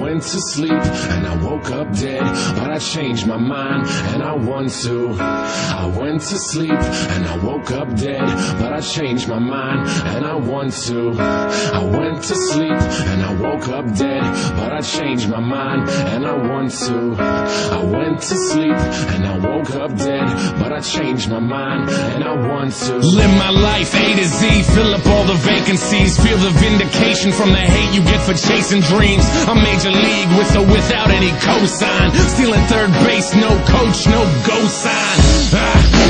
went to sleep and I woke up dead, but I changed my mind and I want to. I went to sleep and I woke up dead, but I changed my mind and I want to. I went to sleep and I woke up dead, but I changed my mind and I want to. I went to sleep and I woke up dead, but I changed my mind and I want to. Live my life A to Z, fill up all the vacancies, feel the vindication from the hate you get for chasing dreams. I'm major league with or without any cosign, stealing third base, no coach, no go sign.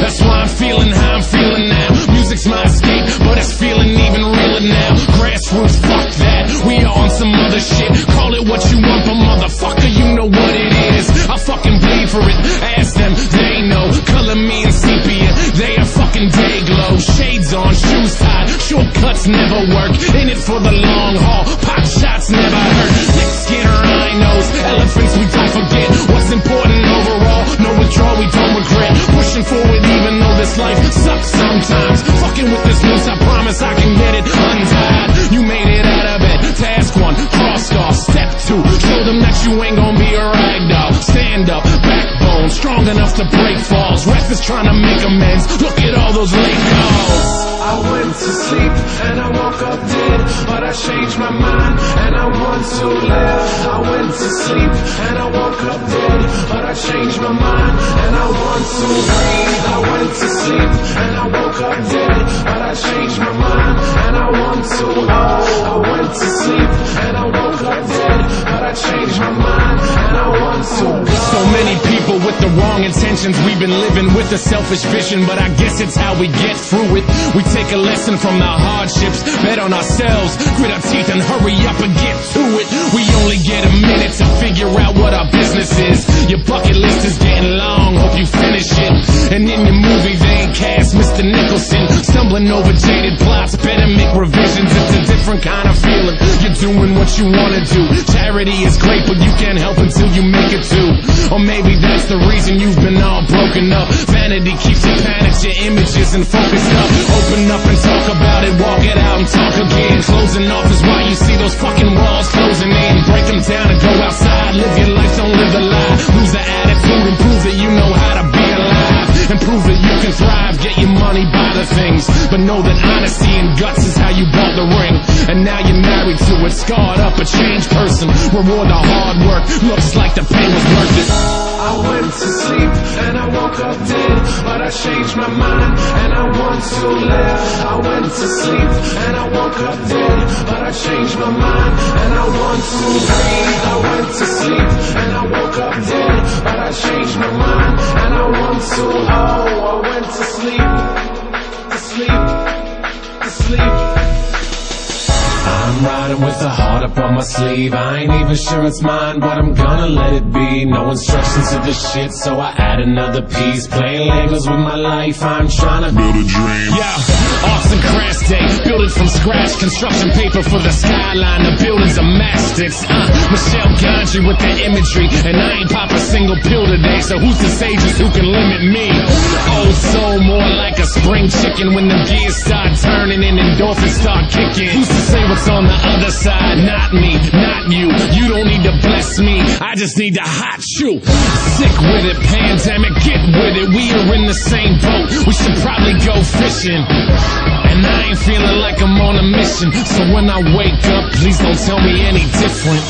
That's why I'm feeling how I'm feeling now. Music's my escape, but it's feeling even realer now. Grassroots, fuck that, we are on some other shit. Call it what you want, but motherfucker, you know what it is. I fucking bleed for it, ask them, they know. Color me in sepia, they are fucking day glow. Shades on, shoes tied, shortcuts never work. In it for the long haul, pop shots never hurt. Thick skin or rhinos, elephants we don't forget. What's important overall, no withdrawal, we don't regret. Pushing forward even though this life sucks sometimes. Fucking with this noose, I promise I can get it untied. You made it out of it, task one, crossed off. Step two, show them that you ain't gonna be a ragdoll. Stand up, backbone, strong enough to break falls. Ref is trying to make amends, look at all those late calls. I went to sleep and I woke up dead, but I changed my mind and I want to live. I went to sleep and I woke up dead, but I changed my mind and I want to breathe. I went to sleep and I woke up dead, but I changed my mind and I want to. I went to sleep and I woke up dead, but I changed my mind and I want to. So many people with the wrong intentions, we've been living with a selfish vision, but I guess it's how we get through it. We take a lesson from the hardships, bet on ourselves, grit our teeth and hurry up and get to it. We only get a minute to figure out what our business is. Your bucket list is getting long, hope you finish it. And in your movie they ain't cast Mr. Nicholson, stumbling over jaded plots, better make revisions. It's a different kind of feeling, you're doing what you wanna do. Charity is great, but you can't help until you make it too. Or maybe that's the reason you've been all broken up. Vanity keeps you panicked, your images and focused up. Open up and talk about it, walk it out and talk again. Closing off is why you see those fucking walls closing in. Break them down and go outside, live your life, don't live the lie. Lose the attitude and prove that you know how to be alive, and prove that you can thrive. Get your money, buy the things, but know that honesty and guts is how you bought the ring. And now you're married to it, scarred up, a changed person. Reward the hard work, looks like the pain was worth it. I went to sleep and I woke up dead, but I changed my mind and I want to live. I went to sleep and I woke up dead, but I changed my mind and I want to breathe. I went to sleep and I woke up dead, but I changed my mind and I want to. Oh, I went to sleep, to sleep, to sleep. I'm riding with the heart up on my sleeve. I ain't even sure it's mine, but I'm gonna let it be. No instructions to the shit, so I add another piece. Playing Legos with my life, I'm trying to build a dream. Yeah, arts and crafts day, build it from scratch. Construction paper for the skyline, the buildings are mastics. Michelle Gondry with the imagery, and I ain't pop a single pill today, so who's the sages who can limit me? Old soul, more like a spring chicken. When the gears start turning and endorphins start kicking, who's to say what's on the other side? Not me, not you. You don't need to bless me, I just need to hot you. Sick with it, pandemic, get with it. We are in the same boat, we should probably go fishing. And I ain't feeling like I'm on a mission, so when I wake up, please don't tell me any different.